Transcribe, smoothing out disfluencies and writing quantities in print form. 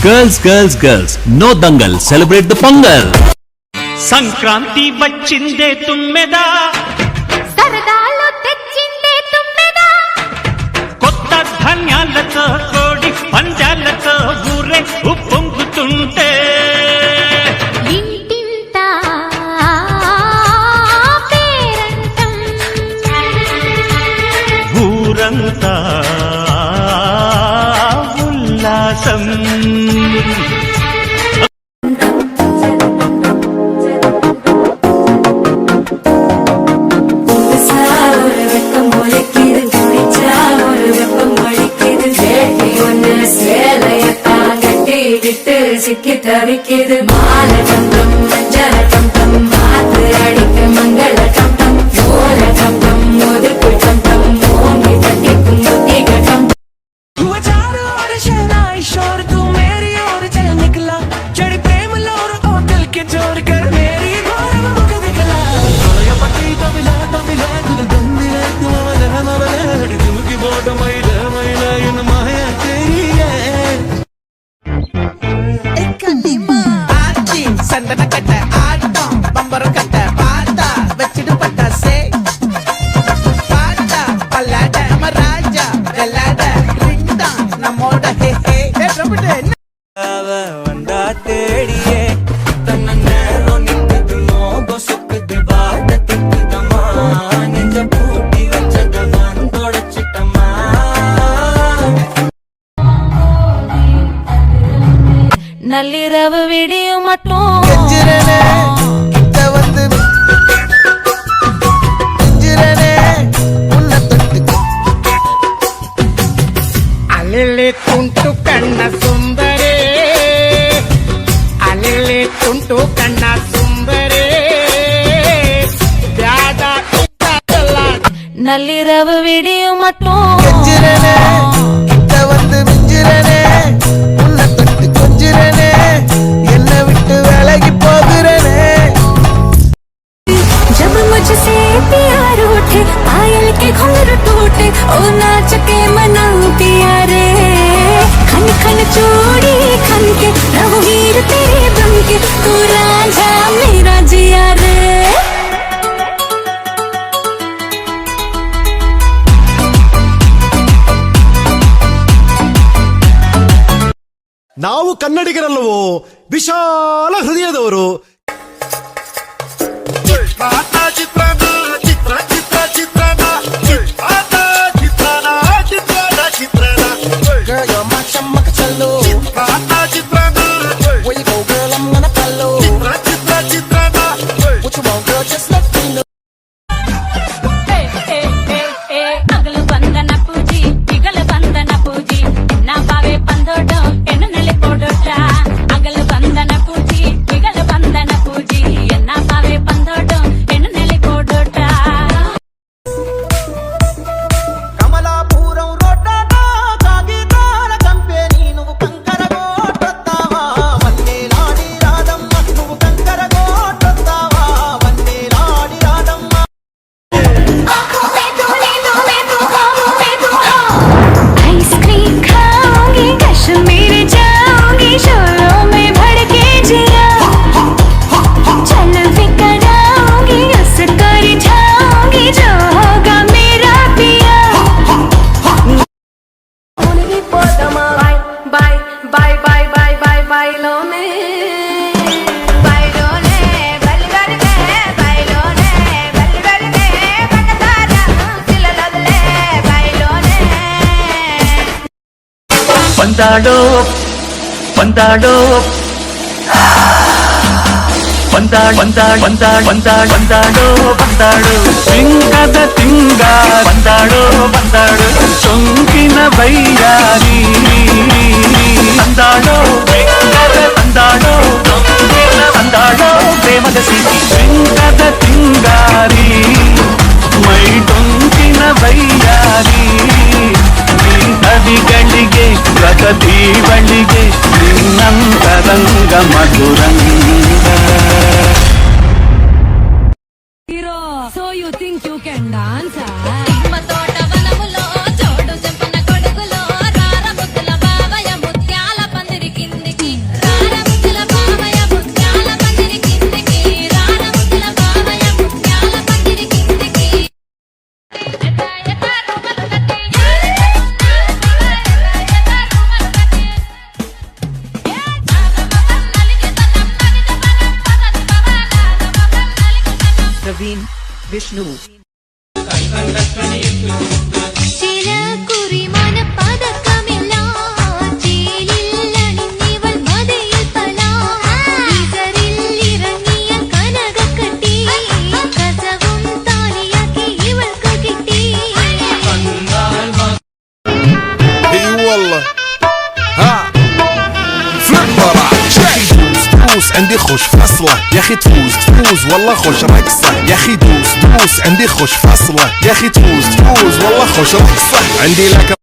Girls, girls, girls, no dangal, celebrate the Pongal. Sankranti వచ్చిందే తుమ్మెదా, సరదాలు తెచ్చిందే తుమ్మెదా, కొత్త ధాన్యాలతో కోడి పంజాలతో ఊరే ఉప్పొంగుతుంటే ఇంటింత పేరంటం, ఊరంతా ఉల్లాసం. சிக்கி தவிக்கிது மால டம்டம் மஞ்சள டம்டம் மாத்து அடிக்க மங்கள டம்டம் ஓல டம்டம் முதுக்கு டம்டம் ஓங்கி தட்டிக்கும் முத்திக டம்டம். तू चारों ओर शहनाई शोर, तू मेरी ओर चल निकला, चढ़ी प्रेम लोर और दिल के जोर कर मेरी घोर मुख दिखला. ये पति तमिला तमिला दिल दंदिले तू मले मले दिल की बोट मैला मैला इन माया तेरी है. சந்தன கட்ட ஆட்டம் பம்பர கட்ட பாட்டா வச்சிடு பட்டாசே பாட்டா பல்லாட மராஜா வெள்ளாட ரிங்டா நம்மோட ஹே ஹே அவ வந்தா தேடியே தன்ன நேரம் நிக்குதுமோ கொசுக்குது பாட திக்குதமா நெஞ்ச பூட்டி வச்சதவன் தொடச்சிட்டமா. நள்ளிரவு விடியும் மட்டும் అల్లె తుంటు కన్న సుందరే, అల్లె తుంటు కన్న సుందరే நள்ளிரவு விடியும் மட்டும் जब मुझसे प्यार उठे पायल के घुंघरू टूटे ओ नाच के मनाऊं पिया रे, खन खन चूड़ी खन के रहूं हीर तेरे बन के तू राजा मेरा जिया रे. ನಾವು ಕನ್ನಡಿಗರಲ್ಲವೋ ವಿಶಾಲ ಹೃದಯದವರು. Girl, you're my chamaka chalo. Where you go, girl? I'm gonna follow. What you want, girl? Just let me know. అగలు బందన పూజి ఇగలు బందన పూజి నా బావే పందోడో ఎన్న నెల కోడోట, అగలు బందన పూజి ఇగలు బందన పూజి నా బావే పందోడో ఎన్న నెల కోడోట. కమలాపురం రోడ్డాడా కాగితాల కంపెనీ నువ్వు కంకర గోటొత్తావా, వన్నేలాడి రాదమ్మ నువ్వు కంకర గోటొత్తావా, వన్నేలాడి రాదమ్మ. आइसक्रीम खाऊंगी कश्मीर जाऊंगी शोरों में भड़के जिया, चल फिकर आऊंगी उसको रिझाऊंगी जो होगा मेरा पिया. बाय बाय बाय बाय बाय बाय बाय लोने बाय लोने बलगर दे बाय लोने बलगर दे पकतारा सिललदले बाय लोने. పందాడో పందాడో పందాడో సింగద తింగ పందాడో చొంకిన వయ్యారి పందాడో పందాడో ప్రేమద సిరి సింగద తింగారి మై డొంకిన వయ్యారి ನದಿಗಳಿಗೆ ಪ್ರಗತಿಗಳಿಗೆ ನಿನ್ನಂತರಂಗ ಮಧುರಂಗ. So you think you can dance? తోట వనములో జోడు చెంపన కొడుకులో రార ముద్దుల బావయ్య ముత్యాల పందిరి కింది വിഷ്ണു. ചില കുറിമാന പതക്കമില്ല ചേലിൽ അണിഞ്ഞിവൾ മതയിൽ തല ഈസറിൽ ഇറങ്ങിയ കനകക്കട്ടി കസവും താലിയാക്കി ഇവൾക്ക് കിട്ടി. اي والله ها فليبرة دوس عندي خوش فصلة يا اخي تفوز والله خوش رقصة يا اخي دوس عندي خوش فصلة يا اخي تفوز والله خوش رقصة عندي لك